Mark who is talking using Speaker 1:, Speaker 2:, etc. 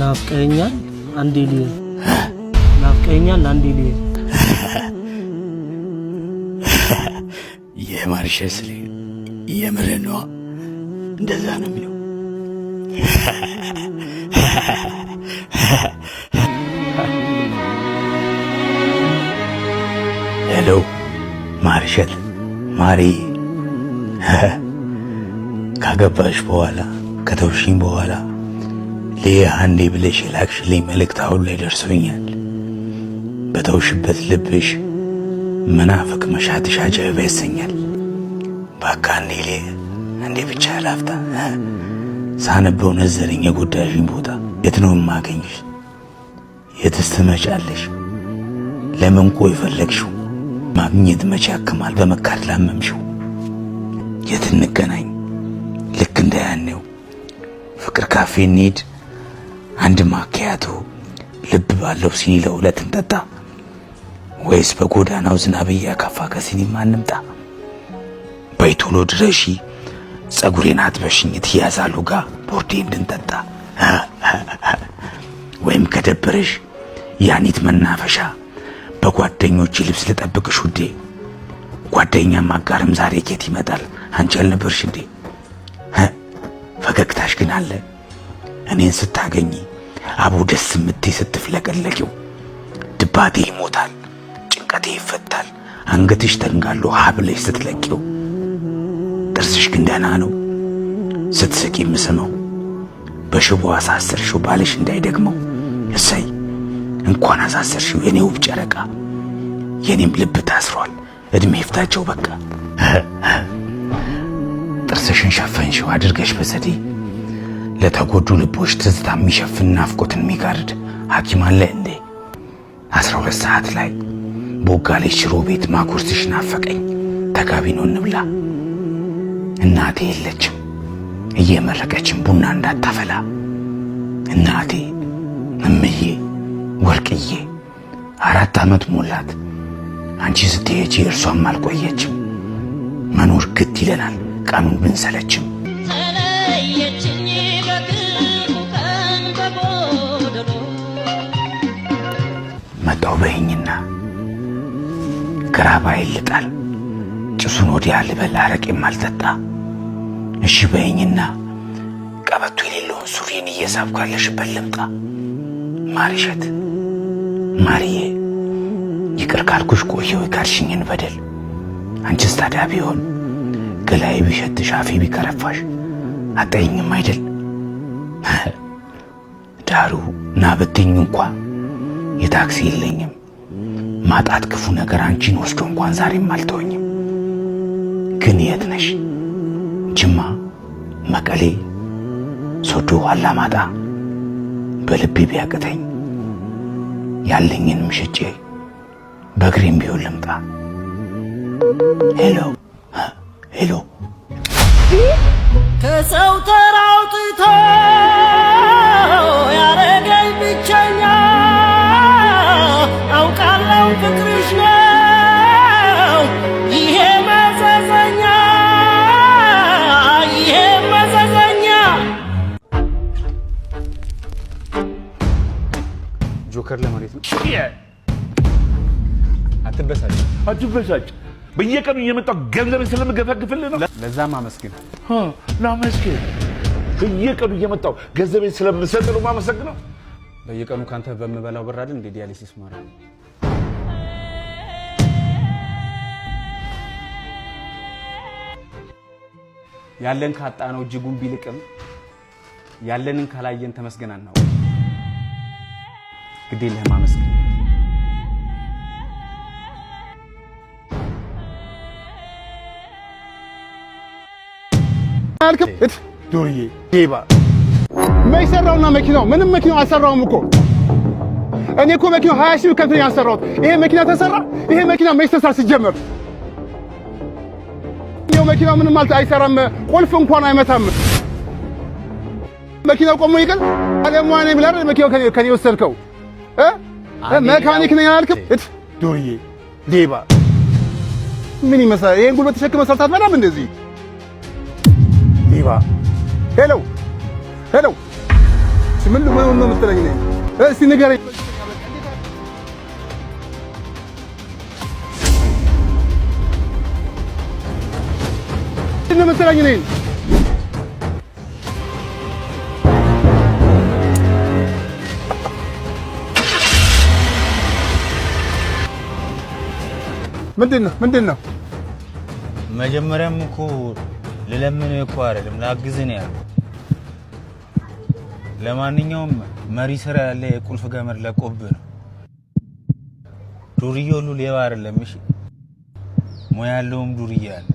Speaker 1: ናፍቀኛል አንዴ ልይ ናፍቀኛል አንዴ ልይ
Speaker 2: የማርሸስ የምረኗ እንደዛ ነው የሚለው። ሄሎ ማርሸት ማሪ ካገባሽ በኋላ ከተውሽኝ በኋላ አንዴ ብለሽ የላክሽልኝ መልእክት አሁን ላይ ደርሶኛል። በተውሽበት ልብሽ መናፈቅ መሻትሽ አጀብ ያሰኛል። ባካ አንዴ ብቻ ላፍታ ሳነበው ነዘረኝ የጎዳሽኝ ቦታ። የት ነው የማገኝሽ? የትስ ትመጫለሽ? ለምን ቆይ ፈለግሽው? ማግኘት መቼ ያክማል በመካድ ላመምሽው። የት እንገናኝ ልክ እንደያኔው ፍቅር ካፌ እንሂድ፣ አንድ ማኪያቶ ልብ ባለው ሲኒ ለሁለት እንጠጣ፣ ወይስ በጎዳናው ዝናብ እያካፋ ከሲኒማ እንምጣ? በይ ቶሎ ድረሺ ጸጉሬን አጥበሽኝ ትያዛሉ ጋር ቦርዴ እንድንጠጣ፣ ወይም ከደበረሽ ያኒት መናፈሻ በጓደኞች ልብስ ልጠብቅሽ ውዴ። ጓደኛም አጋርም ዛሬ ኬት ይመጣል አንቺ አልነበርሽ እንዴ? ፈገግታሽ ግን አለ እኔን ስታገኝ አቡ ደስ ምትይ ስትፍለቀለቂው። ድባቴ ይሞታል ጭንቀቴ ይፈታል አንገትሽ ተንጋሎ ሀብለሽ ስትለቂው። ጥርስሽ ግን ደህና ነው ስትስቂ የምስመው። በሽቦ አሳሰርሽው ባልሽ እንዳይደግመው። እሰይ እንኳን አሳሰርሽው የኔ ውብ ጨረቃ። የኔም ልብ ታስሯል እድሜ ይፍታቸው በቃ። ጥርስሽን ሸፈንሽው አድርገሽ በዘዴ ለተጎዱ ልቦች ትዝታ የሚሸፍን ናፍቆትን የሚጋርድ ሐኪም አለ እንዴ? 12 ሰዓት ላይ ቦጋሌሽ ሽሮ ቤት ማኩርስሽ ናፈቀኝ ተጋቢ ነው እንብላ። እናቴ የለችም እየመረቀችም ቡና እንዳታፈላ። እናቴ እምዬ ወርቅዬ 4 ዓመት ሞላት አንቺ ስትሄጂ እርሷም አልቆየችም። መኖር ግድ ይለናል ቀኑን ብንሰለችም። መጣው በይኝና ግራባ ይልጣል ጭሱን ወዲያ ልበል አረቄም አልጠጣ። እሺ በይኝና ቀበቶ የሌለውን ሱሪን እየሳብኩ ያለሽበት ልምጣ። ማርሸት ማርዬ ይቅር ካልኩሽ ቆየው ካልሽኝን በደል። አንቺስ ታዲያ ቢሆን ገላይ ቢሸትሽ አፌ ቢከረፋሽ አጠይኝም አይደል? ዳሩ ናብትኝ እንኳን የታክሲ የለኝም ማጣት ክፉ ነገር አንቺን ወስዶ እንኳን ዛሬም አልተወኝም። ግን የት ነሽ? ጅማ፣ መቀሌ፣ ሶዶ፣ አላማጣ በልቤ ቢያቅተኝ ያለኝንም ሽጬ በእግሬም ቢሆን ልምጣ። ሄሎ ሄሎ
Speaker 1: ከሰው ተራውጥቶ ያረገኝ ብቸኛ አውቃለሁ ፍቅርሽ ነው ይሄ መዘዘኛ ይሄ መዘዘኛ።
Speaker 3: ጆከር ለመሬት ነው። አትበሳጭ በየቀኑ እየመጣሁ ገንዘብን ስለምገፈግፍልህ ነው።
Speaker 4: ለዛም አመስግን።
Speaker 3: ላመስግን። በየቀኑ እየመጣሁ ገንዘብን ስለምሰጥ ነው የማመሰግነው።
Speaker 4: በየቀኑ ካንተ በምበላው ብር አይደል እንዴ ዲያሊሲስ ማረው። ያለን ካጣ ነው እጅጉን ቢልቅም ያለንን ካላየን ተመስገናና ነው። ግዴ ለህም አመስግን።
Speaker 5: አልከት ዶርዬ ዴባ ማይሰራውና መኪናው ምንም መኪናው አልሰራውም እኮ እኔ እኮ መኪናው 20 ሺህ ከፍተኛ ያሰራው ይሄ መኪና ተሰራ። ይሄ መኪና ማይስተሳር ሲጀመር ይሄው መኪናው ምንም አይሰራም። ቁልፍ እንኳን አይመታም። መኪናው ቆሞ ይቀር አለማኔ ብላር መኪናው ከኔ ወሰድከው መካኒክ ነኝ አልከም ዶርዬ ዴባ ምን ይመስላል? ይሄን ጉልበት ተሸክመህ ሰርታት በላም እንደዚህ ዲባ ሄሎ ምን ነው የምትለኝ ነኝ? እስቲ ንገረኝ። ምን ነው የምትለኝ ነኝ? ምንድን ነው?
Speaker 6: መጀመሪያም እኮ ልለምን እኮ አይደለም ላግዝህ ነው ያለው። ለማንኛውም መሪ ስራ ያለ የቁልፍ ገመድ ለቆብህ ነው። ዱርዬ ሁሉ ሌባ አይደለም። እሺ ሙያ ያለውም ዱርዬ አለ።